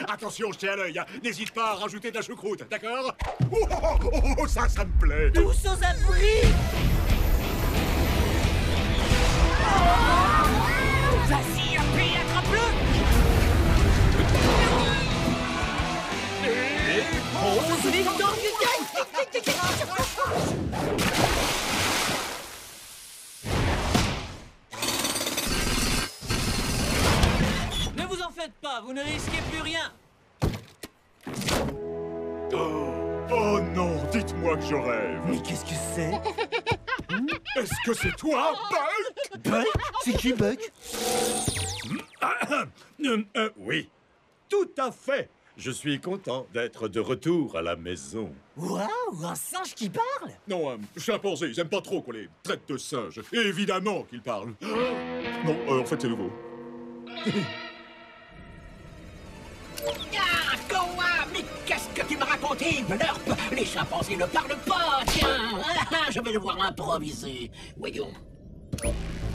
Attention, je tiens à l'œil, hein. N'hésite pas à rajouter de la choucroute, d'accord? Oh, ça me plaît. Tous aux abris. Vas-y, Happy, attrape-le. Et victoire du gagne. Ne vous en faites pas, vous ne risquez plus rien. Oh non, dites-moi que je rêve. Mais qu'est-ce que c'est? Est-ce que c'est toi, Buck? Buck? C'est qui, Buck? Oui, tout à fait. Je suis content d'être de retour à la maison. Waouh, un singe qui parle? Non, chimpanzé, ils aiment pas trop qu'on les traite de singes. Évidemment qu'ils parlent. Non, en fait, c'est nouveau. Ah, Koa, mais qu'est-ce que tu m'as raconté, Blurp? Les chimpanzés ne parlent pas, tiens. Je vais devoir improviser. Voyons.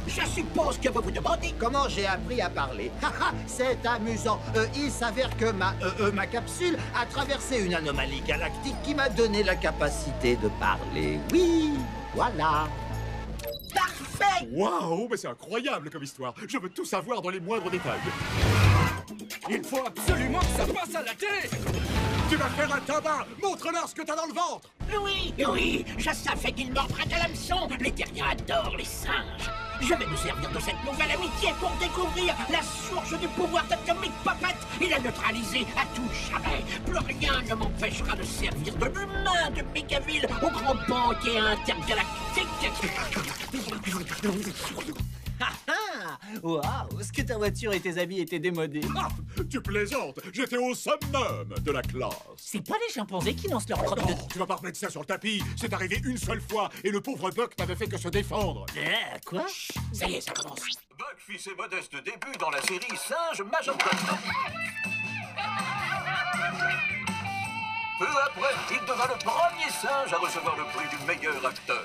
Je suppose que vous vous demandez... Comment j'ai appris à parler? C'est amusant. Il s'avère que ma capsule a traversé une anomalie galactique qui m'a donné la capacité de parler. Oui, voilà. Parfait! Waouh, mais c'est incroyable comme histoire. Je veux tout savoir dans les moindres détails. Il faut absolument que ça passe à la télé. Tu vas faire un tabac. Montre-leur ce que t'as dans le ventre. Oui, oui, je savais qu'il mordrait à l'hameçon. Les terriens adorent les singes. Je vais me servir de cette nouvelle amitié pour découvrir la source du pouvoir d'Atomic Puppet et la neutraliser à tout jamais. Plus rien ne m'empêchera de servir de l'humain de Megaville au grand banquet intergalactique. Waouh, est-ce que ta voiture et tes habits étaient démodés? Ah, tu plaisantes. J'étais au summum de la classe. C'est pas les chimpanzés qui lancent leur crotte de... Tu vas pas remettre ça sur le tapis. C'est arrivé une seule fois et le pauvre Buck n'avait fait que se défendre. Quoi? Ça y est, ça commence. Buck fit ses modestes débuts dans la série Singe Major Tom. Peu après, il devint le premier singe à recevoir le prix du meilleur acteur.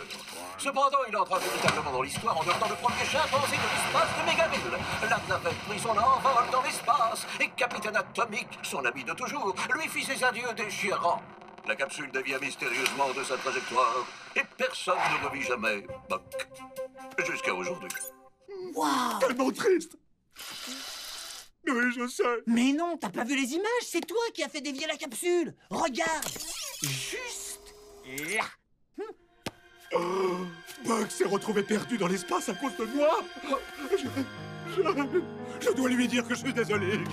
Cependant, il entra véritablement dans l'histoire en devenant le premier chimpanzé de l'espace de Megaville. La navette prit son envol dans l'espace et Capitaine Atomic, son ami de toujours, lui fit ses adieux déchirants. La capsule dévia mystérieusement de sa trajectoire et personne ne revit jamais Buck. Jusqu'à aujourd'hui. Waouh! Tellement triste. Oui, je sais. Mais non, t'as pas vu les images? C'est toi qui as fait dévier la capsule. Regarde. Juste là. Buck s'est retrouvé perdu dans l'espace à cause de moi. Je dois lui dire que je suis désolé.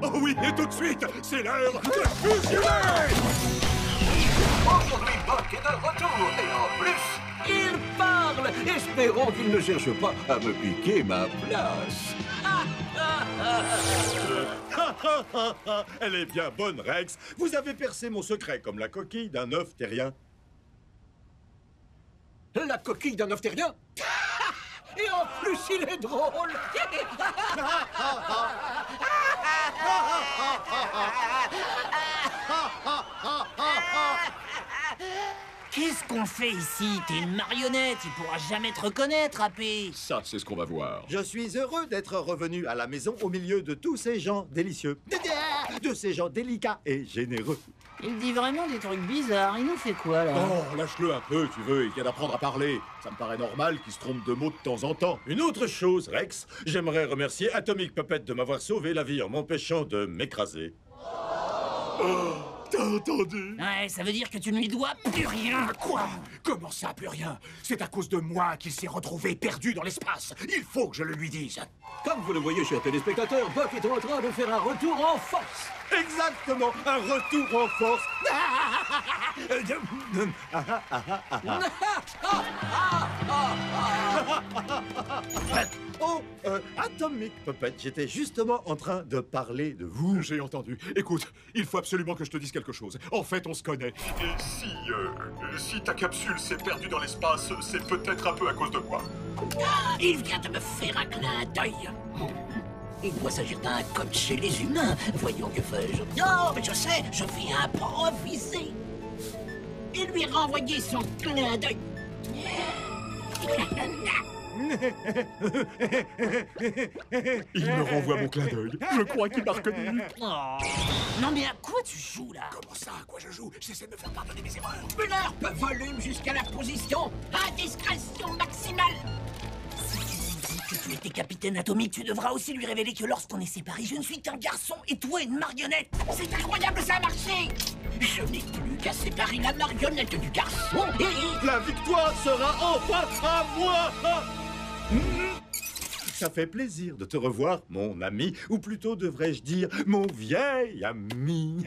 Oh oui, et tout de suite, c'est l'heure de fusionner. Aujourd'hui, Buck est de retour et en plus, il parle. Espérons qu'il ne cherche pas à me piquer ma place. Elle est bien bonne, Rex. Vous avez percé mon secret comme la coquille d'un œuf terrien. La coquille d'un œuf terrien. Et en plus, il est drôle. Qu'est-ce qu'on fait ici? T'es une marionnette, il pourra jamais te reconnaître, Happy. Ça, c'est ce qu'on va voir. Je suis heureux d'être revenu à la maison au milieu de tous ces gens délicieux. De ces gens délicats et généreux. Il dit vraiment des trucs bizarres, il nous fait quoi, là? Oh, lâche-le un peu, tu veux, il vient d'apprendre à parler. Ça me paraît normal qu'il se trompe de mots de temps en temps. Une autre chose, Rex, j'aimerais remercier Atomic Puppet de m'avoir sauvé la vie en m'empêchant de m'écraser. Oh, t'as entendu? Ouais, ça veut dire que tu ne lui dois plus rien. Quoi? Comment ça, plus rien? C'est à cause de moi qu'il s'est retrouvé perdu dans l'espace. Il faut que je le lui dise. Comme vous le voyez, chers téléspectateurs, Buck est en train de faire un retour en force. Exactement, un retour en force. Oh, Atomic Puppet, j'étais justement en train de parler de vous. J'ai entendu. Écoute, il faut absolument que je te dise quelque chose. En fait, on se connaît. Et si ta capsule s'est perdue dans l'espace, c'est peut-être un peu à cause de moi. Il vient de me faire un clin d'œil. Il doit s'agir d'un code chez les humains. Voyons, que fais-je? Non, mais je sais, je vais improviser. Et lui renvoyer son clin d'œil. Il me renvoie mon clin d'œil. Je crois qu'il m'a reconnu. Oh. Non mais à quoi tu joues là? Comment ça, à quoi je joue? J'essaie de me faire pardonner mes erreurs. Blurp, volume jusqu'à la position. Indiscrétion maximale. Si tu lui dis que tu étais capitaine atomique, tu devras aussi lui révéler que lorsqu'on est séparés, je ne suis qu'un garçon et toi une marionnette. C'est incroyable, ça a marché. Je n'ai plus qu'à séparer la marionnette du garçon et... La victoire sera enfin à moi! Ça fait plaisir de te revoir, mon ami, ou plutôt devrais-je dire mon vieil ami.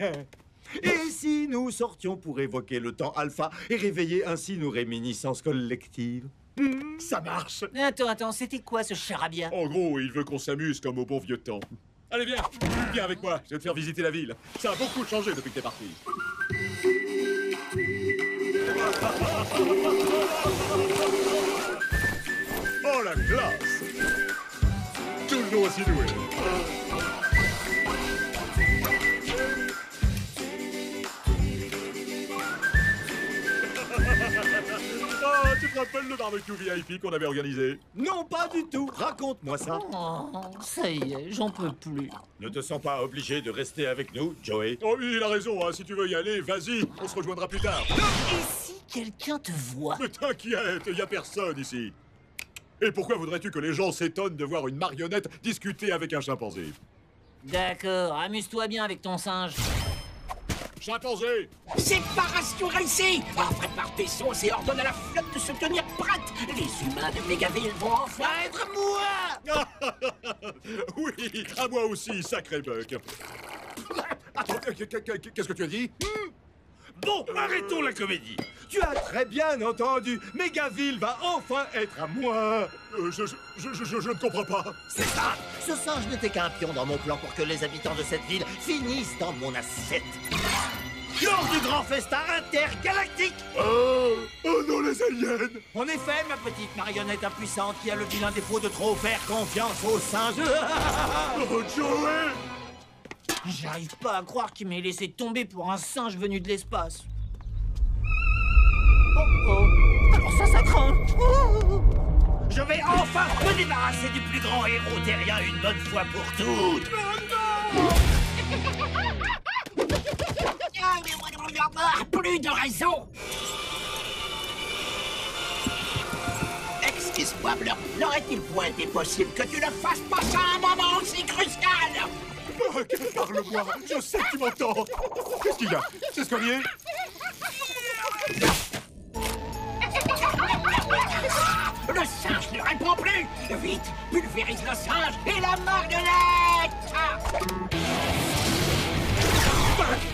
Et si nous sortions pour évoquer le temps alpha et réveiller ainsi nos réminiscences collectives? Ça marche. Attends, c'était quoi ce charabia? En gros, il veut qu'on s'amuse comme au bon vieux temps. Allez, viens avec moi, je vais te faire visiter la ville. Ça a beaucoup changé depuis que t'es parti. Oh la classe! Toujours aussi doué. Oh, tu te rappelles le barbecue VIP qu'on avait organisé? Non, pas du tout. Raconte-moi ça. Oh, ça y est, j'en peux plus. Ne te sens pas obligé de rester avec nous, Joey? Oh oui, il a raison, hein. Si tu veux y aller, vas-y, on se rejoindra plus tard. Et si quelqu'un te voit? Mais t'inquiète, y a personne ici. Et pourquoi voudrais-tu que les gens s'étonnent de voir une marionnette discuter avec un chimpanzé? D'accord, amuse-toi bien avec ton singe. Chimpanzé! Séparation réussie. Prépare tes sauces et ordonne à la flotte de se tenir prête. Les humains de Mégaville vont enfin être moi. Oui, à moi aussi, sacré Buck. Attends, qu'est-ce que tu as dit? Bon, arrêtons la comédie. Tu as très bien entendu. Mégaville va enfin être à moi. Je ne comprends pas. C'est ça. Ce singe n'était qu'un pion dans mon plan pour que les habitants de cette ville finissent dans mon assiette. Lors du grand festin intergalactique. Oh non, les aliens! En effet, ma petite marionnette impuissante qui a le vilain défaut de trop faire confiance aux singes. Oh, Joey! J'arrive pas à croire qu'il m'ait laissé tomber pour un singe venu de l'espace. Oh, alors ça craint. Je vais enfin me débarrasser du plus grand héros terrien une bonne fois pour toutes. Plus de raison. Excuse-moi, Blurp, n'aurait-il point été possible que tu ne fasses pas ça à un moment aussi crucial? Buck, parle-moi, je sais que tu m'entends. Qu'est-ce qu'il y a? C'est ce qu'on y est? Le singe ne répond plus. Vite, pulvérise le singe et la marionnette.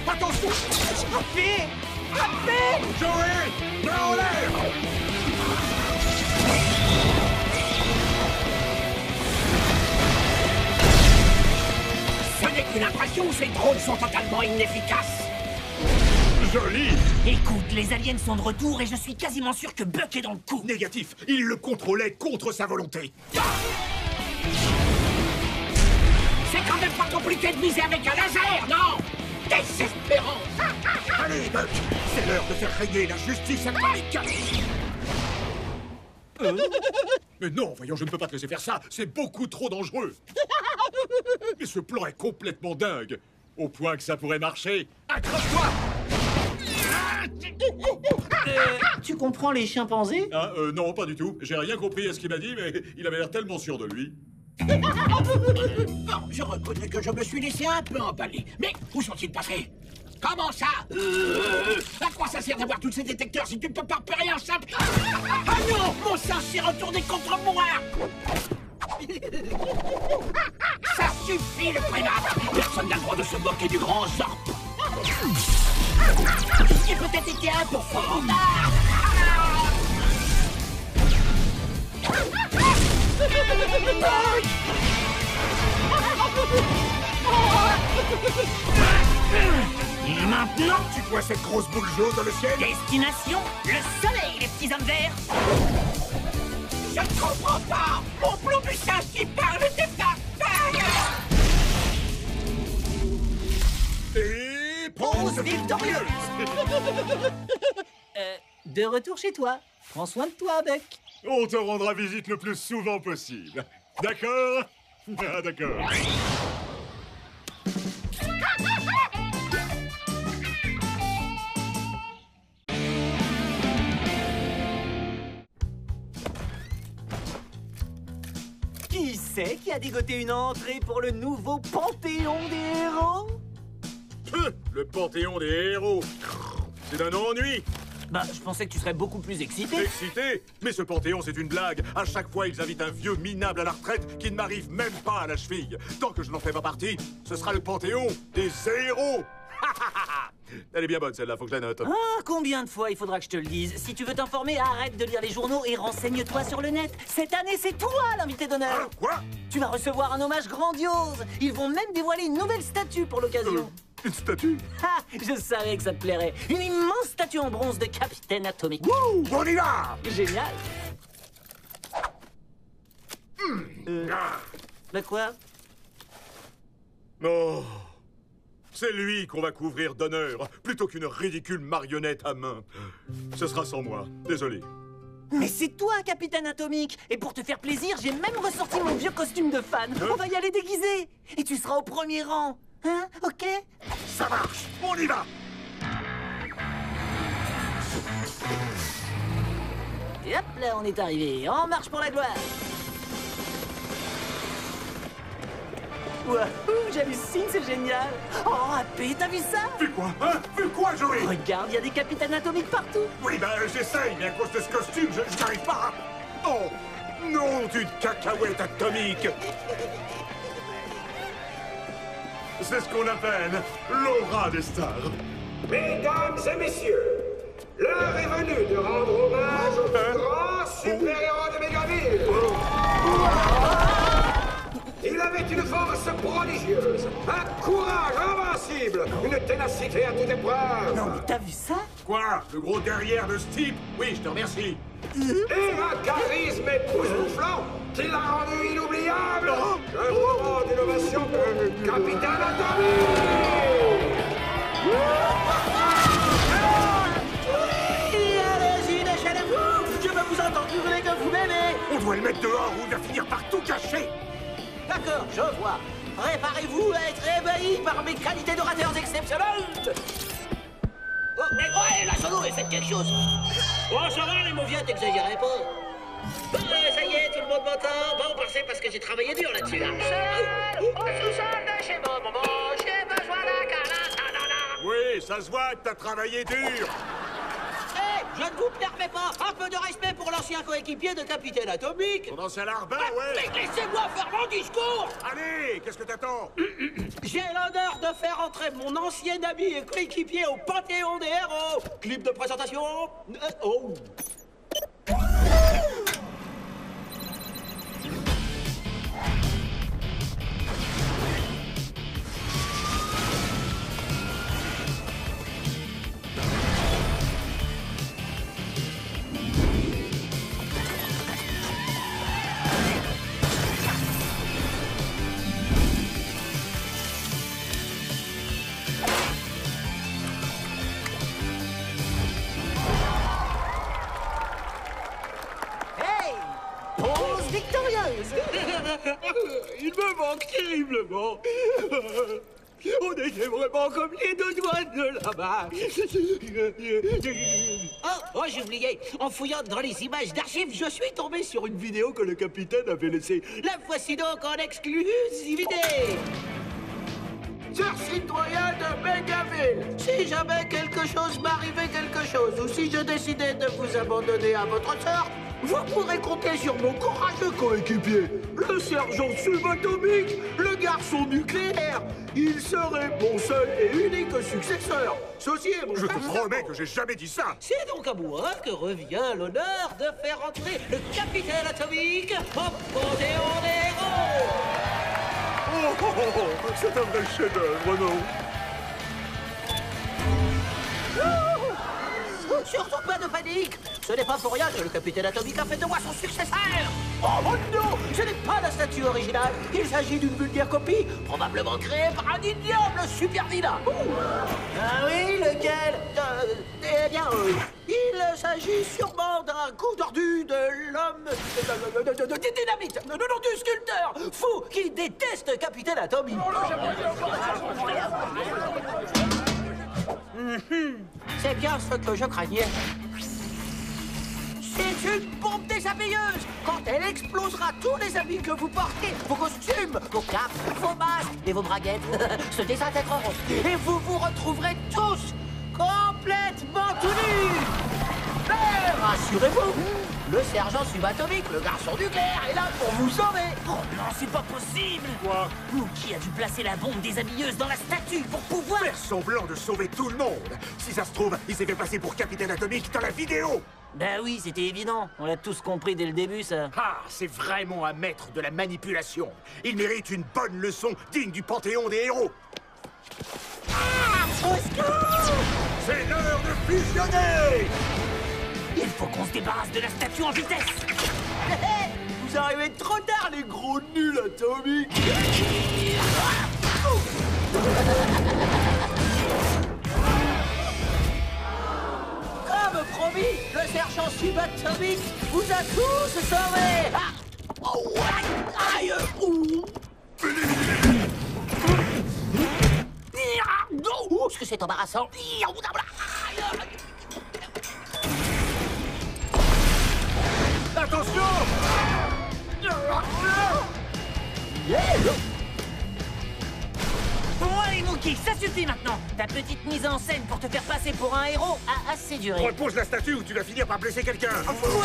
Attention! Frappez! Frappez! Joey! Main en l'air! Ce n'est qu'une impression, ces drones sont totalement inefficaces. Joli! Écoute, les aliens sont de retour et je suis quasiment sûr que Buck est dans le coup. Négatif, il le contrôlait contre sa volonté. C'est quand même pas compliqué de viser avec un laser, non? Désespérant. Allez, Buck, c'est l'heure de faire régner la justice atomique. Mais non, voyons, je ne peux pas te laisser faire ça. C'est beaucoup trop dangereux. Mais ce plan est complètement dingue. Au point que ça pourrait marcher. Accroche-toi! Tu comprends les chimpanzés? Ah, non, pas du tout. J'ai rien compris à ce qu'il m'a dit, mais il avait l'air tellement sûr de lui. Bon, je reconnais que je me suis laissé un peu emballer. Mais où sont-ils passés? Comment ça? À quoi ça sert d'avoir tous ces détecteurs si tu ne peux pas repérer un simple... Ah non! Mon singe s'est retourné contre moi! Ça suffit, le primate! Personne n'a le droit de se moquer du grand Zorp! J'ai peut-être été un peu fort! Et maintenant, Tu vois cette grosse boule jaune dans le ciel? destination, le soleil, les petits hommes verts. Je ne comprends pas! Mon plomb du singe qui parle n'était pas dingue! Et pause victorieuse! De retour chez toi. Prends soin de toi, Buck. On te rendra visite le plus souvent possible. D'accord? Ah, d'accord. Qui c'est qui a dégoté une entrée pour le nouveau Panthéon des héros? Le Panthéon des héros. C'est d'un ennui. Bah, je pensais que tu serais beaucoup plus excité. Excité? Mais ce Panthéon, c'est une blague. À chaque fois, ils invitent un vieux minable à la retraite qui ne m'arrive même pas à la cheville. Tant que je n'en fais pas partie, ce sera le Panthéon des héros. Elle est bien bonne, celle-là, faut que je la note. Ah, combien de fois il faudra que je te le dise? Si tu veux t'informer, arrête de lire les journaux et renseigne-toi sur le net. Cette année, c'est toi l'invité d'honneur. Quoi? Tu vas recevoir un hommage grandiose. Ils vont même dévoiler une nouvelle statue pour l'occasion. Une statue? Ah, je savais que ça te plairait. Une immense statue en bronze de Capitaine Atomique. Wouh! On y va! Génial. Bah quoi? Oh, c'est lui qu'on va couvrir d'honneur, plutôt qu'une ridicule marionnette à main. Ce sera sans moi, désolé. Mais c'est toi, Capitaine Atomique. Et pour te faire plaisir, j'ai même ressorti mon vieux costume de fan. On va y aller déguisé. Et tu seras au premier rang. Hein? Ok? Ça marche! On y va! Et hop, là, on est arrivé. En marche pour la gloire. Wouhou, j'hallucine, c'est génial. Oh, AP, t'as vu ça? Fais quoi? Hein? Fais quoi, Joey? Regarde, il y a des capitaines atomiques partout. Oui, ben j'essaye, mais à cause de ce costume, je n'arrive pas. Oh! Non, d'une cacahuète atomique! C'est ce qu'on appelle l'aura des stars. Mesdames et messieurs, l'heure est venue de rendre hommage au plus grand super-héros de Mégaville. Il avait une force prodigieuse, un courage invincible, une ténacité à toute épreuve. Non, mais t'as vu ça? Quoi? Le gros derrière de Steve? Oui, je te remercie. Et un charisme époustouflant qui l'a rendu inoubliable. Un moment d'innovation de Capitaine Atomique. Allez-y, déchaînez-vous. Je veux vous entendre hurler que vous m'aimez. On doit le mettre dehors ou il va finir par tout cacher. D'accord, je vois. Préparez-vous à être ébahis par mes qualités d'orateur exceptionnelles. Oh, mais ouais, la solo, et faites quelque chose. Oh, ça va, les mauviettes, t'exagérez pas. Bon, ça y est, tout le monde m'entend. Bon, c'est parce que j'ai travaillé dur là-dessus. Là. Au sous-sol de chez moi, maman, j'ai besoin d'un câlin. Oui, ça se voit que t'as travaillé dur. Hé, je ne vous permets pas. Un peu de respect pour l'ancien coéquipier de Capitaine Atomique. Ton ancien larbin, ouais. Mais laissez-moi faire mon discours. Allez, qu'est-ce que t'attends? J'ai l'honneur de faire entrer mon ancien ami et coéquipier au Panthéon des héros. Clip de présentation. Oh. Il me manque terriblement. On était vraiment comme les deux doigts de la main. Oh, j'ai oublié. En fouillant dans les images d'archives, je suis tombé sur Une vidéo que le capitaine avait laissée. La voici donc en exclusivité. Cher citoyen de Mégaville, Si jamais quelque chose m'arrivait quelque chose, ou si je décidais de vous abandonner à votre sort, vous pourrez compter sur mon courageux Coéquipier, le sergent subatomique, le garçon nucléaire. Il serait mon seul et unique successeur. Ceci est mon Je te promets que j'ai jamais dit ça. C'est donc à moi que revient l'honneur de faire entrer le Capitaine Atomique au Panthéon des héros. C'est un vrai chef-d'œuvre, non? Surtout pas de panique. Ce n'est pas pour rien que le Capitaine Atomique a fait de moi son successeur. Oh non, ce n'est pas la statue originale. Il s'agit d'une vulgaire copie, probablement créée par un ignoble super vilain. Ah oui, lequel? Eh bien, Il s'agit sûrement d'un coup tordu de l'homme de dynamite, non, du sculpteur fou qui déteste Capitaine Atomic. C'est bien ce que je craignais. C'est une bombe déshabilleuse. Quand elle explosera, tous les habits que vous portez, vos costumes, vos capes, vos masques et vos braguettes se désintégreront. Et vous vous retrouverez tous complètement tout nus. Mais rassurez-vous, le sergent subatomique, le garçon nucléaire, est là pour vous sauver. Oh non, c'est pas possible. Quoi? Mookie a dû placer la bombe déshabilleuse dans la statue pour pouvoir... Faire semblant de sauver tout le monde. Si ça se trouve, il s'est fait passer pour Capitaine Atomic dans la vidéo. Bah oui, c'était évident. On l'a tous compris dès le début, ça. Ah, c'est vraiment un maître de la manipulation. Il mérite une bonne leçon digne du panthéon des héros. C'est l'heure de fusionner. Il faut qu'on se débarrasse de la statue en vitesse. Vous arrivez trop tard, les gros nuls atomiques. Comme promis, le sergent subatomique vous a tous sauvés. Aïe. Oh, ce que c'est embarrassant. Attention! Bon, allez, Mookie, ça suffit maintenant. Ta petite mise en scène pour te faire passer pour un héros a assez duré. Repose la statue ou tu vas finir par blesser quelqu'un. Vous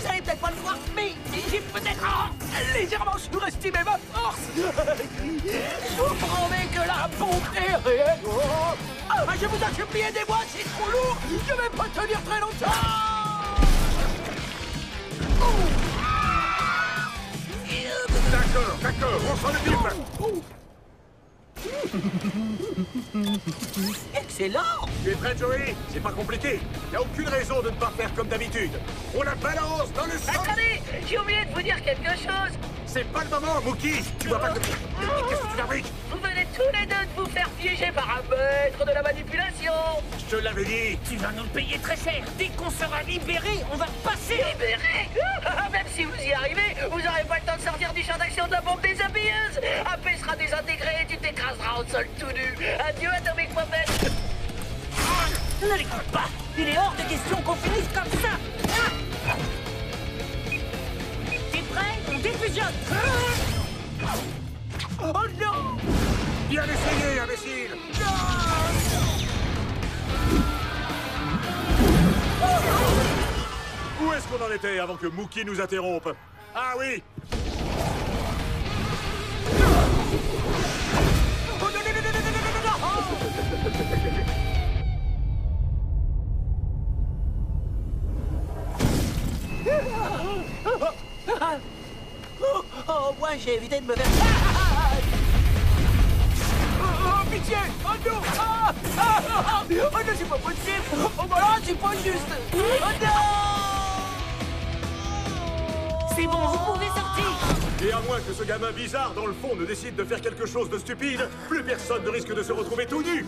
allez peut-être pas le voir, mais j'ai peut-être légèrement surestimé ma force. Je vous promets que la bombe est réelle. Je vous ai supplié des mois, c'est trop lourd. Je vais pas tenir très longtemps. D'accord, on s'en est Excellent. Tu es prêt, Joey? C'est pas compliqué. Y a aucune raison de ne pas faire comme d'habitude. On la balance dans le sang. Attendez, j'ai oublié de vous dire quelque chose. C'est pas le moment, Mookie. Tu vois pas que... Qu'est-ce que tu fabriques? Vous venez tous les deux de vous faire piéger par un maître de la manipulation. Je te l'avais dit. Tu vas nous le payer très cher. Dès qu'on sera libéré, on va passer. Libéré. Même si vous y arrivez, vous n'aurez pas le temps de sortir du champ d'action de la bombe déshabilleuse. AP sera désintégré et tu t'écraseras au sol tout nu. Adieu, Atomic.net. Ne l'écoute pas. Il est hors de question qu'on finisse comme ça. T'es prêt? On défusionne. Oh non. Bien essayé, imbécile. Où est-ce qu'on en était avant que Mookie nous interrompe? Ah oui. Au moins, j'ai évité de me faire... Oh, pitié! Oh non! Oh non, c'est pas possible! Oh voilà, c'est pas juste! Oh non! C'est bon, vous pouvez sortir. Et à moins que ce gamin bizarre, dans le fond, ne décide de faire quelque chose de stupide, plus personne ne risque de se retrouver tout nu.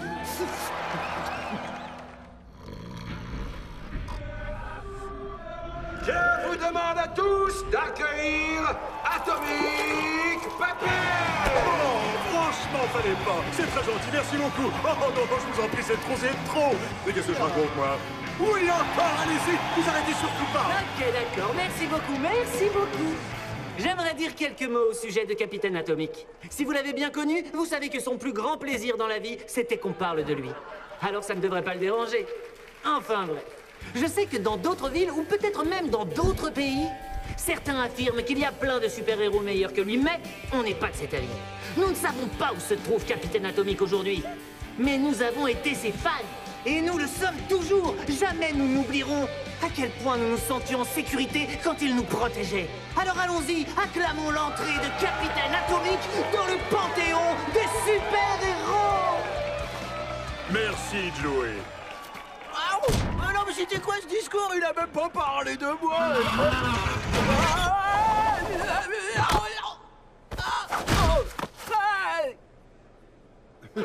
Je vous demande à tous d'accueillir Atomic Paper! Oh, franchement, fallait pas. C'est très gentil, merci beaucoup. Oh non, je vous en prie, c'est trop. Mais qu'est-ce que je raconte, moi? Oui, encore, allez-y, vous arrêtez surtout pas. Ok, d'accord. Merci beaucoup. J'aimerais dire quelques mots au sujet de Capitaine Atomic. Si vous l'avez bien connu, vous savez que son plus grand plaisir dans la vie, c'était qu'on parle de lui. Alors ça ne devrait pas le déranger. Enfin bref. Je sais que dans d'autres villes, ou peut-être même dans d'autres pays, certains affirment qu'il y a plein de super-héros meilleurs que lui, mais on n'est pas de cet avis. Nous ne savons pas où se trouve Capitaine Atomic aujourd'hui. Mais nous avons été ses fans. Et nous le sommes toujours. Jamais nous n'oublierons à quel point nous nous sentions en sécurité quand il nous protégeait. Alors allons-y, acclamons l'entrée de Capitaine Atomic dans le panthéon des super-héros. Merci, Joey. Ah non, mais c'était quoi ce discours? Il a même pas parlé de moi. Me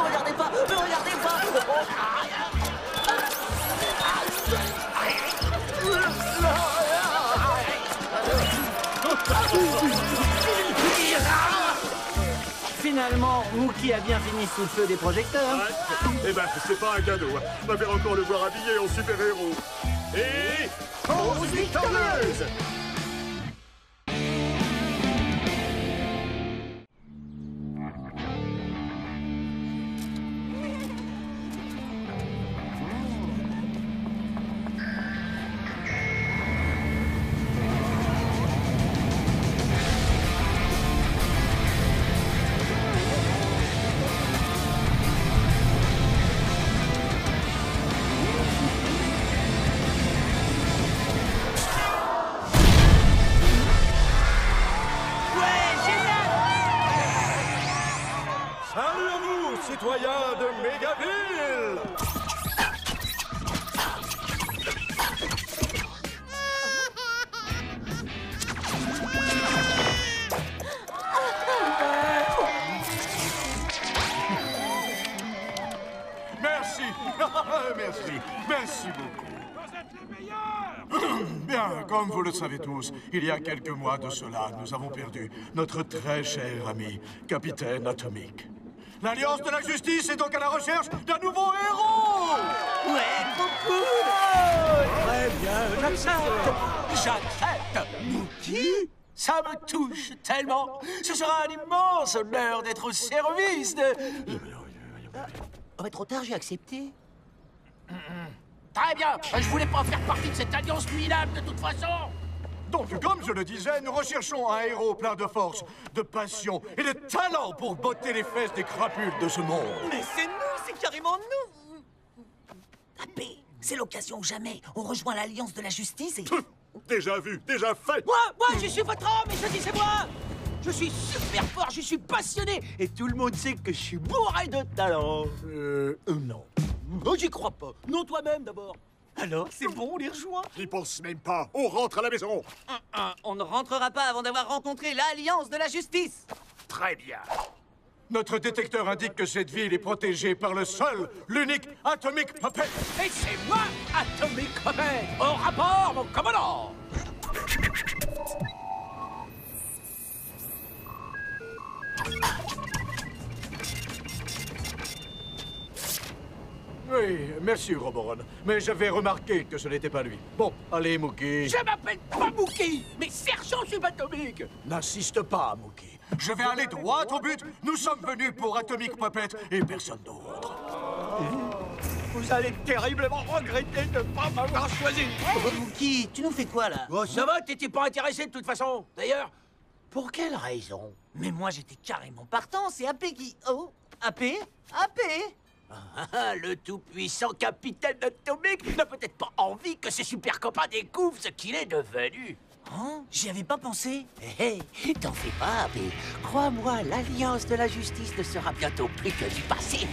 regardez pas. Finalement, Mookie a bien fini sous le feu des projecteurs. Ouais. Eh ben, c'est pas un cadeau. Hein. On va faire encore le voir habillé en super-héros. Et... Pause victorieuse! Salut à vous, citoyens de Mégaville! Merci, merci beaucoup. Vous êtes les meilleurs! Bien, comme vous le savez tous, il y a quelques mois de cela, nous avons perdu notre très cher ami, Capitaine Atomique. L'Alliance de la Justice est donc à la recherche d'un nouveau héros! Ouais, trop cool! Très bien, j'accepte. J'accepte. Mookie? Ça me touche tellement. Ce sera un immense honneur d'être au service de... Oh, mais trop tard, j'ai accepté. Très bien. Je voulais pas faire partie de cette alliance minable de toute façon. Donc, comme je le disais, nous recherchons un héros plein de force, de passion et de talent pour botter les fesses des crapules de ce monde. Mais c'est nous, c'est carrément nous! Tapé, c'est l'occasion ou jamais. On rejoint l'Alliance de la Justice et... Déjà vu, déjà fait. Moi, je suis votre homme et je dis c'est moi! Je suis super fort, je suis passionné et tout le monde sait que je suis bourré de talent. Non. Oh, j'y crois pas. Non, toi-même d'abord. Alors, c'est bon, on les rejoint? J'y pense même pas. On rentre à la maison. On ne rentrera pas avant d'avoir rencontré l'Alliance de la Justice. Très bien. Notre détecteur indique que cette ville est protégée par le seul, l'unique Atomic Puppet. Et c'est moi, Atomic Puppet. Au rapport, mon commandant. Oui, merci, Roboron. Mais j'avais remarqué que ce n'était pas lui. Bon, allez, Mookie. Je m'appelle pas Mookie, mais Sergent Subatomique. N'insiste pas, Mookie. Je vais aller droit au but. Nous sommes venus pour Atomic Puppet et personne d'autre. Vous allez terriblement regretter de ne pas m'avoir choisi. Mookie, tu nous fais quoi là? Oh, ça va, t'étais pas intéressé de toute façon. D'ailleurs, pour quelle raison? Mais moi j'étais carrément partant, c'est AP qui... Oh, AP? AP? Le tout-puissant capitaine Atomique n'a peut-être pas envie que ses super copains découvrent ce qu'il est devenu. Hein? J'y avais pas pensé. Hé, t'en fais pas, mais crois-moi, l'Alliance de la Justice ne sera bientôt plus que du passé.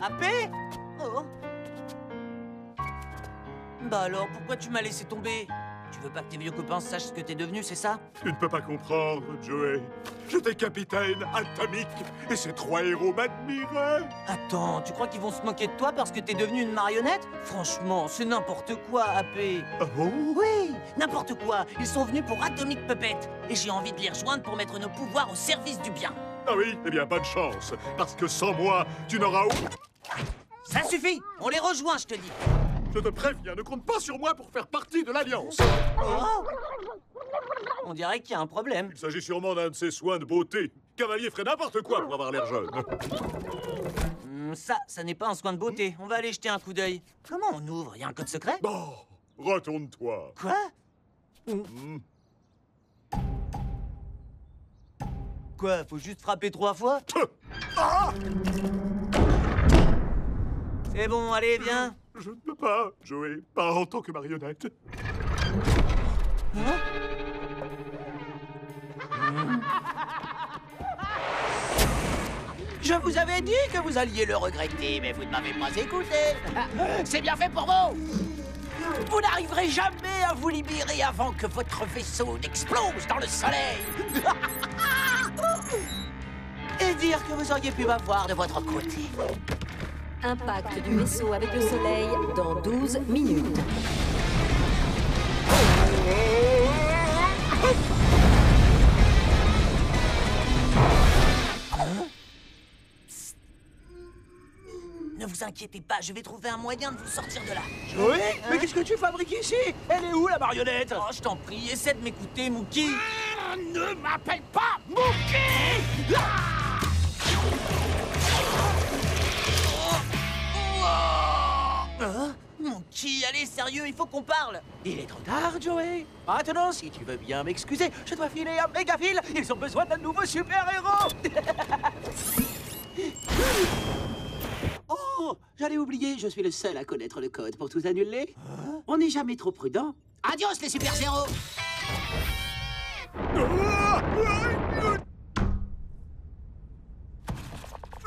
AP? Oh. Bah alors, pourquoi tu m'as laissé tomber? Tu veux pas que tes vieux copains sachent ce que t'es devenu, c'est ça? Tu ne peux pas comprendre, Joey. J'étais capitaine Atomique et ces trois héros m'admiraient. Attends, tu crois qu'ils vont se moquer de toi parce que t'es devenu une marionnette? Franchement, c'est n'importe quoi, AP. Ah bon? Oui, n'importe quoi. Ils sont venus pour Atomic Puppet. Et j'ai envie de les rejoindre pour mettre nos pouvoirs au service du bien. Ah oui? Eh bien, pas de chance. Parce que sans moi, tu n'auras... Ça suffit! On les rejoint, je te dis. Je te préviens, ne compte pas sur moi pour faire partie de l'Alliance. Oh. On dirait qu'il y a un problème. Il s'agit sûrement d'un de ces soins de beauté. Cavalier ferait n'importe quoi pour avoir l'air jeune. Ça n'est pas un soin de beauté. On va aller jeter un coup d'œil. Comment on ouvre? Il y a un code secret? Bon, retourne-toi. Quoi? Quoi? Faut juste frapper 3 fois? Ah! C'est bon, allez, viens. Je ne peux pas, Joey. Pas en tant que marionnette. Hein? Je vous avais dit que vous alliez le regretter, mais vous ne m'avez pas écouté. C'est bien fait pour vous. Vous n'arriverez jamais à vous libérer avant que votre vaisseau n'explose dans le soleil. Et dire que vous auriez pu m'avoir de votre côté. Impact du vaisseau avec le soleil dans 12 minutes. Ne vous inquiétez pas, je vais trouver un moyen de vous sortir de là. Oui, mais qu'est-ce que tu fabriques ici? Elle est où, la marionnette? Oh, je t'en prie, essaie de m'écouter, Mookie. Ne m'appelle pas Mookie! Mookie, allez, sérieux, il faut qu'on parle. Il est trop tard, Joey. Maintenant, si tu veux bien m'excuser, je dois filer à Mégafil. Ils ont besoin d'un nouveau super-héros. Oh, j'allais oublier, je suis le seul à connaître le code pour tout annuler. On n'est jamais trop prudent. Adios, les super-héros!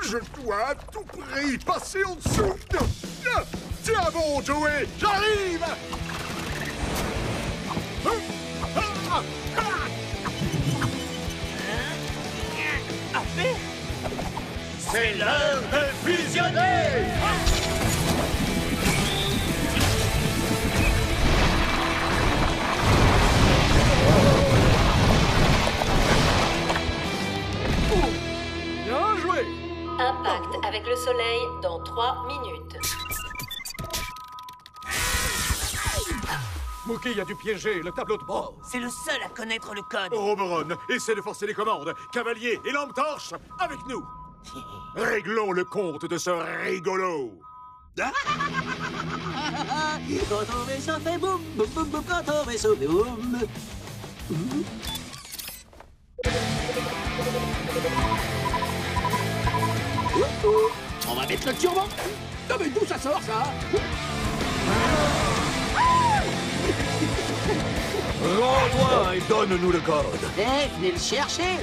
Je dois à tout prix passer en dessous. Tiens bon, Joey, j'arrive. C'est l'heure de fusionner! Bien joué! Impact avec le soleil dans 3 minutes. Mookie a dû piéger le tableau de bord. C'est le seul à connaître le code. Oberon, essaie de forcer les commandes. Cavalier et lampe torche, avec nous. Réglons le compte de ce rigolo. Quand ton vaisseau fait boum, boum, boum, boum, quand ton vaisseau fait boum. On va mettre le turbo. Non mais d'où ça sort, ça? Rends-toi et donne-nous le code. Eh, venez le chercher.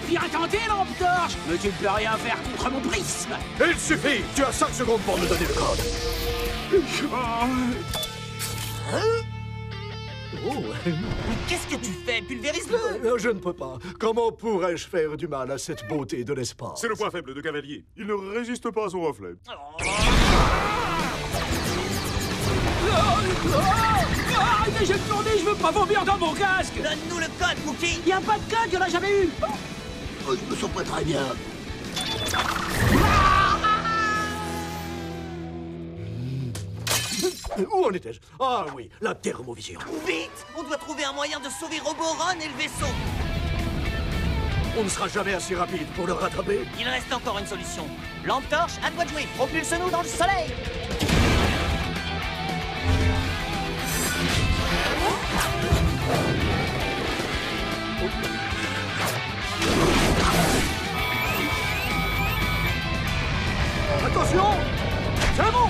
Bien tenté, lampe torche. Mais tu ne peux rien faire contre mon prisme. Il suffit. Tu as 5 secondes pour me donner le code. Qu'est-ce que tu fais? Pulvérise-le. Je ne peux pas. Comment pourrais-je faire du mal à cette beauté de l'espace? C'est le point faible de Cavalier. Il ne résiste pas à son reflet. Arrêtez, j'ai tourné, je veux pas vomir dans mon casque. Donne-nous le code, Mookie. Y a pas de code, il y en a jamais eu. Oh, je me sens pas très bien. Où en étais-je? Ah oui, la thermovision. Vite! On doit trouver un moyen de sauver Roboron et le vaisseau. On ne sera jamais assez rapide pour le rattraper. Il reste encore une solution. Lampe torche, à toi de jouer. Propulse-nous dans le soleil. Attention! C'est bon!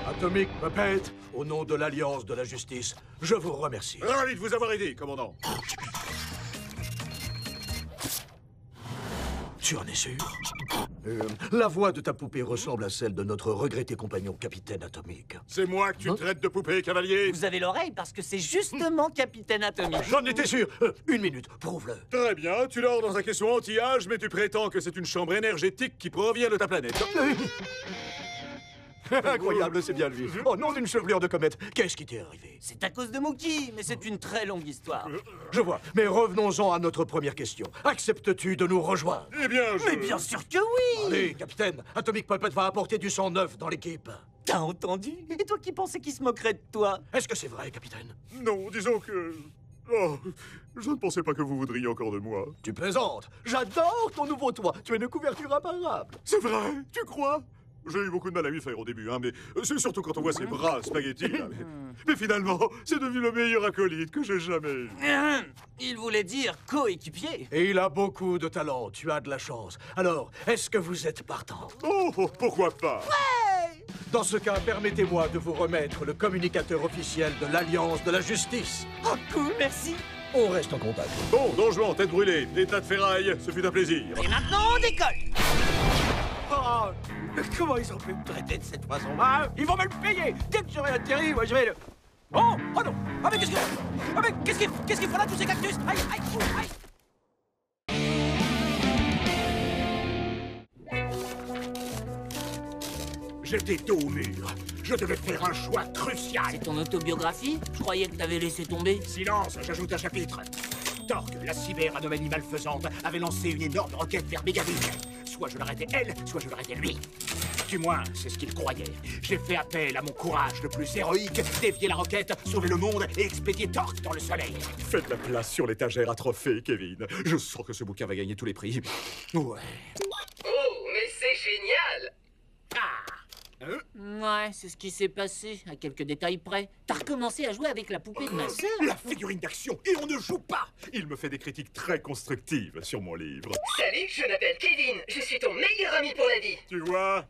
Atomic Puppet, au nom de l'Alliance de la Justice, je vous remercie. Ravi de vous avoir aidé, commandant. Tu en es sûr? La voix de ta poupée ressemble à celle de notre regretté compagnon, Capitaine Atomic. C'est moi que tu traites de poupée, Cavalier. Vous avez l'oreille parce que c'est justement Capitaine Atomic. J'en étais sûr. 1 minute, prouve-le. Très bien, tu dors dans un caisson anti-âge, mais tu prétends que c'est une chambre énergétique qui provient de ta planète. Incroyable, c'est bien lui. Oh non, d'une chevelure de comète. Qu'est-ce qui t'est arrivé? C'est à cause de Mookie, mais c'est une très longue histoire. Je vois, mais revenons-en à notre première question. Acceptes-tu de nous rejoindre? Eh bien, Mais bien sûr que oui! Allez, capitaine, Atomic Puppet va apporter du sang neuf dans l'équipe. T'as entendu? Et toi qui pensais qu'il se moquerait de toi? Est-ce que c'est vrai, capitaine? non, disons que... Oh, je ne pensais pas que vous voudriez encore de moi. Tu plaisantes. J'adore ton nouveau toit. Tu as une couverture imparable. C'est vrai, tu crois? J'ai eu beaucoup de mal à lui faire au début, hein, mais c'est surtout quand on voit ses bras spaghettis, là. Mais finalement, c'est devenu le meilleur acolyte que j'ai jamais eu. Il voulait dire coéquipier. Et il a beaucoup de talent. Tu as de la chance. Alors, est-ce que vous êtes partant? Oh, pourquoi pas? Dans ce cas, permettez-moi de vous remettre le communicateur officiel de l'Alliance de la Justice. Oh, cool, merci. On reste en contact. Bon, Don Juan, tête brûlée, état de ferraille, ce fut un plaisir. Et maintenant, on décolle. Oh, mais comment ils ont pu me traiter de cette façon-là, hein? Ils vont me le payer. Dès que j'aurai atterri, moi, je vais le... Oh non. Ah, mais qu'est-ce qu'il faut là, tous ces cactus? Aïe, aïe, aïe. J'étais dos au mur. Je devais faire un choix crucial. C'est ton autobiographie? Je croyais que t'avais laissé tomber. Silence, j'ajoute un chapitre. Torque, la cyber-anomalie malfaisante, avait lancé une énorme roquette vers Megaville. Soit je l'arrêtais elle, soit je l'arrêtais lui. Du moins, c'est ce qu'il croyait. J'ai fait appel à mon courage le plus héroïque, dévier la roquette, sauver le monde et expédier Torque dans le soleil. Faites la place sur l'étagère à trophées, Kevin. Je sens que ce bouquin va gagner tous les prix. Ouais. Oh, mais c'est génial! Ouais, c'est ce qui s'est passé, à quelques détails près. T'as recommencé à jouer avec la poupée de ma sœur? La figurine d'action, et on ne joue pas. Il me fait des critiques très constructives sur mon livre. Salut, je m'appelle Kevin. Je suis ton meilleur ami pour la vie. Tu vois?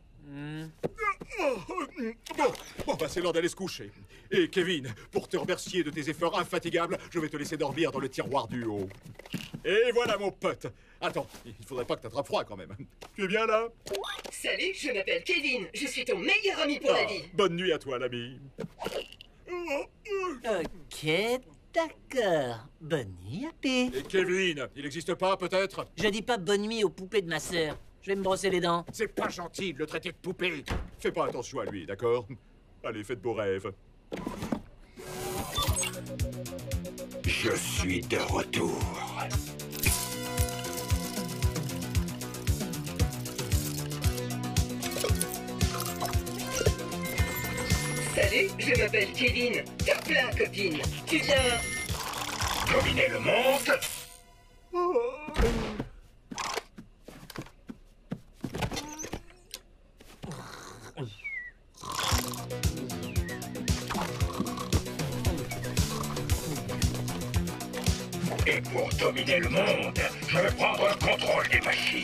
Bon, bah c'est l'heure d'aller se coucher. Et Kevin, pour te remercier de tes efforts infatigables, je vais te laisser dormir dans le tiroir du haut. Et voilà mon pote. Attends, il faudrait pas que t'attrapes froid quand même. Tu es bien là? Salut, je m'appelle Kevin. Je suis ton meilleur ami pour la vie. Bonne nuit à toi, l'ami. Ok, d'accord. Bonne nuit, AP. Et Kevin, il n'existe pas peut-être? Je dis pas bonne nuit aux poupées de ma sœur. Je vais me brosser les dents. C'est pas gentil de le traiter de poupée. Fais pas attention à lui, d'accord? Allez, faites beaux rêves. Je suis de retour. Salut, je m'appelle Kevin. Tape là, copine. Tu viens... Dominer le monde? Et pour dominer le monde, je vais prendre le contrôle des machines.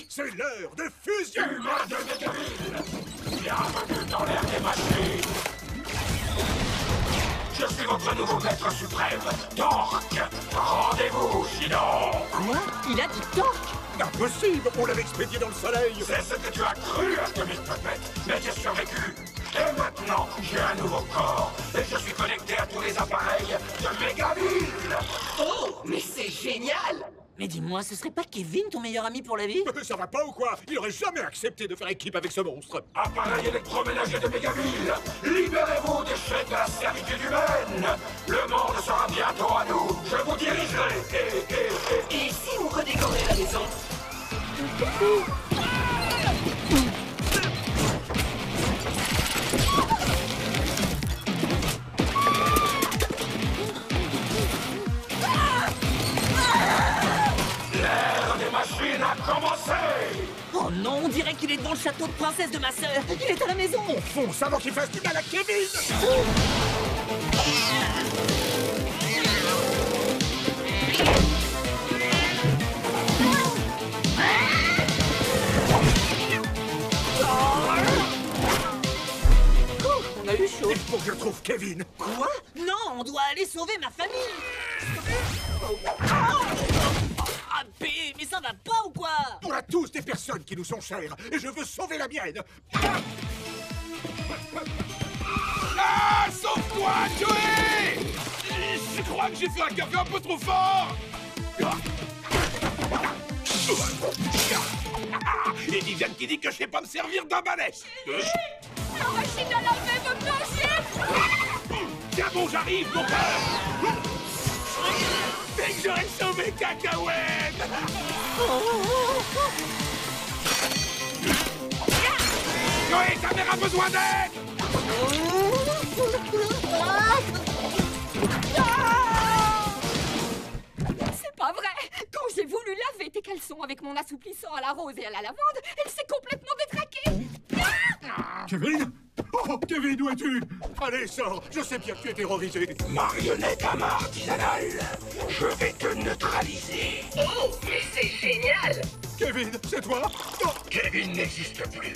C'est l'heure de fusion! Humain de Megaville! Bienvenue dans l'ère des machines! Je suis votre nouveau maître suprême, Torque! Rendez-vous, sinon... Quoi? Il a dit Torque? Impossible! On l'avait expédié dans le soleil! C'est ce que tu as cru, Atomic Puppet, mais j'ai survécu! Et maintenant, j'ai un nouveau corps, et je suis connecté à tous les appareils de Megaville! Oh, mais c'est génial! Mais dis-moi, ce serait pas Kevin, ton meilleur ami pour la vie? Ça va pas ou quoi? Il aurait jamais accepté de faire équipe avec ce monstre! Appareil électroménager de Megaville, libérez-vous des chaînes de la servitude humaine! Le monde sera bientôt à nous! Je vous dirigerai! Et si on redécorait la maison? L'ère des machines a commencé! Oh non, on dirait qu'il est devant le château de princesse de ma sœur. Il est à la maison. On fonce avant qu'il fasse du mal à Kevin! On a eu chaud. Il faut que je trouve Kevin! Quoi? Non, on doit aller sauver ma famille. Happy, mais ça va pas ou quoi? On a tous des personnes qui nous sont chères, et je veux sauver la mienne. Ah, sauve-toi, Joey! Je crois que j'ai fait un café un peu trop fort. Et Viviane qui dit que je sais pas me servir d'un balai. La machine à laver veut blanchir. Tiens bon, j'arrive, mon père. Dès que j'aurais sauvé Cacahuète. Joey, ta mère a besoin d'aide. C'est pas vrai. Quand j'ai voulu laver tes caleçons avec mon assouplissant à la rose et à la lavande, elle s'est complètement détraquée. Kevin? Oh, Kevin, où es-tu? Allez, sors. Je sais bien que tu es terrorisé. Marionnette à ma artisanale, je vais te neutraliser. Oh, mais c'est génial! Kevin, c'est toi? Non. Kevin n'existe plus.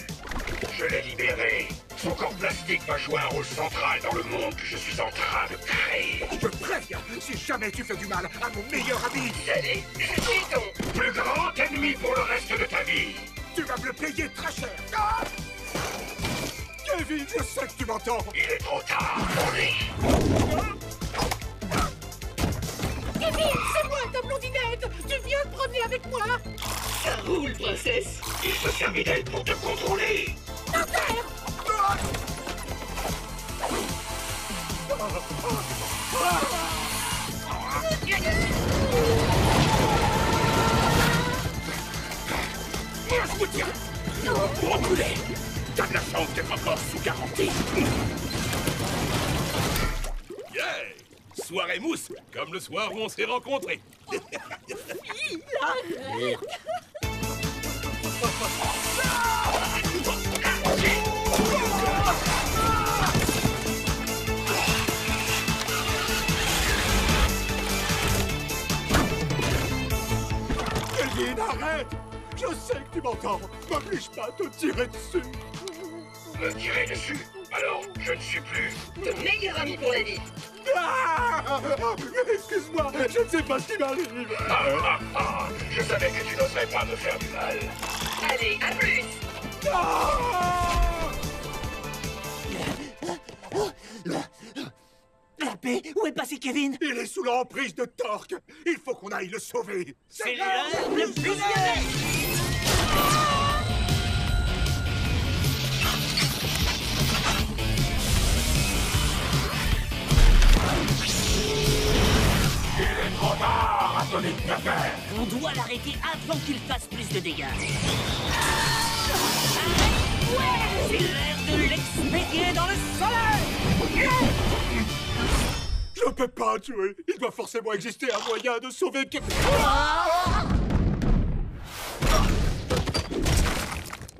Je l'ai libéré. Son corps plastique va jouer un rôle central dans le monde que je suis en train de créer. Je te préviens, si jamais tu fais du mal à mon meilleur ami... Allez, je suis ton plus grand ennemi pour le reste de ta vie. Tu vas me le payer très cher. Ah! Kevin, je sais que tu m'entends. Il est trop tard pour lui. Kevin, c'est moi, ta blondinette. Tu viens te promener avec moi. Ça roule, princesse. Il se servit d'elle pour te contrôler. Par terre. Moi, je vous tiens. Reculez. T'as de la chance d'être encore sous garantie. Yeah! Soirée mousse, comme le soir où on s'est rencontrés. Il arrête. Kevin, arrête! Je sais que tu m'entends. M'oblige pas à te tirer dessus. Me tirer dessus? Alors, je ne suis plus Ton meilleur ami pour la vie. Ah! Excuse-moi, je ne sais pas ce qui m'arrive. Je savais que tu n'oserais pas me faire du mal. Allez, à plus! La paix, où est passé Kevin? Il est sous l'emprise de Torque. Il faut qu'on aille le sauver. C'est l'heure de fusionner! Il est trop tard, Atomic Pepper. On doit l'arrêter avant qu'il fasse plus de dégâts. C'est l'heure de l'expédier dans le soleil! Je peux pas tuer. Il doit forcément exister un moyen de sauver Kevin.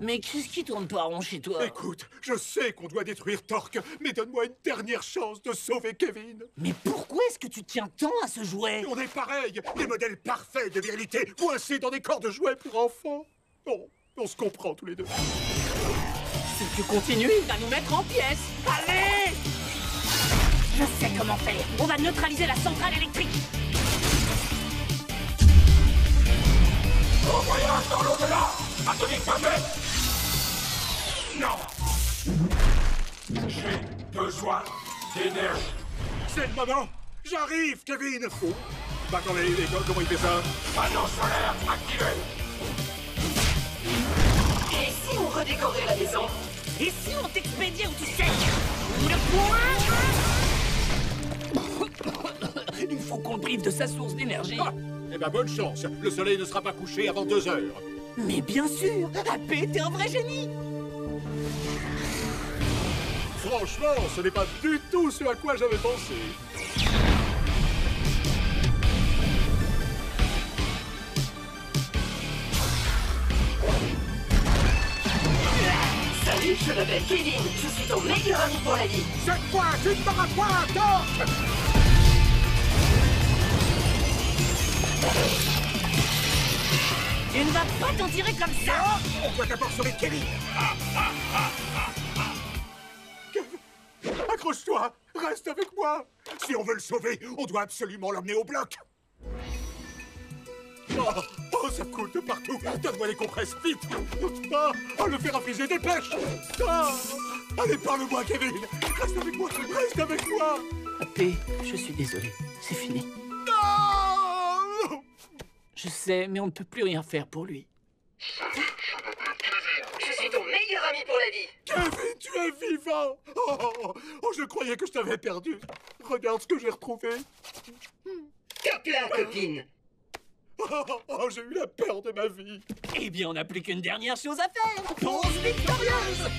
Mais qu'est-ce qui tourne pas rond chez toi? Écoute, je sais qu'on doit détruire Torque, mais donne-moi une dernière chance de sauver Kevin. Mais pourquoi est-ce que tu tiens tant à ce jouet? On est pareil, des modèles parfaits de virilité, coincés dans des corps de jouets pour enfants. On se comprend tous les deux. Si tu continues, il va nous mettre en pièces. Allez! Je sais comment faire. On va neutraliser la centrale électrique. Au voyage dans l'au-delà, Atomic Pepper. Non. J'ai besoin d'énergie. C'est le moment. J'arrive, Kevin. Oh. Bah, comment il fait ça? Panneau solaire activé. Et si on redécorait la maison? Et si on t'expédiait où tu sais? Le point! Il faut qu'on le prive de sa source d'énergie. Ah, eh ben, bonne chance. Le soleil ne sera pas couché avant 2 heures. Mais bien sûr, AP, t'es un vrai génie. Franchement, ce n'est pas du tout ce à quoi j'avais pensé. Salut, je m'appelle Kevin. Je suis ton meilleur ami pour la vie. Cette fois, tu ne m'auras point, Torque! Tu ne vas pas t'en tirer comme ça. Non, on doit d'abord sauver Kevin. Accroche-toi, reste avec moi. Si on veut le sauver, on doit absolument l'emmener au bloc. Oh, ça coule de partout. Donne-moi les compresses, vite. Oh, le fer à friser, dépêche. Allez, parle-moi, Kevin. Reste avec moi, reste avec moi. P, je suis désolé. C'est fini. Non. Je sais, mais on ne peut plus rien faire pour lui. Je suis ton meilleur ami pour la vie. Kevin, tu es vivant. Oh, je croyais que je t'avais perdu. Regarde ce que j'ai retrouvé. Top là, copine. Oh, j'ai eu la peur de ma vie. Eh bien, on n'a plus qu'une dernière chose à faire. Pause victorieuse.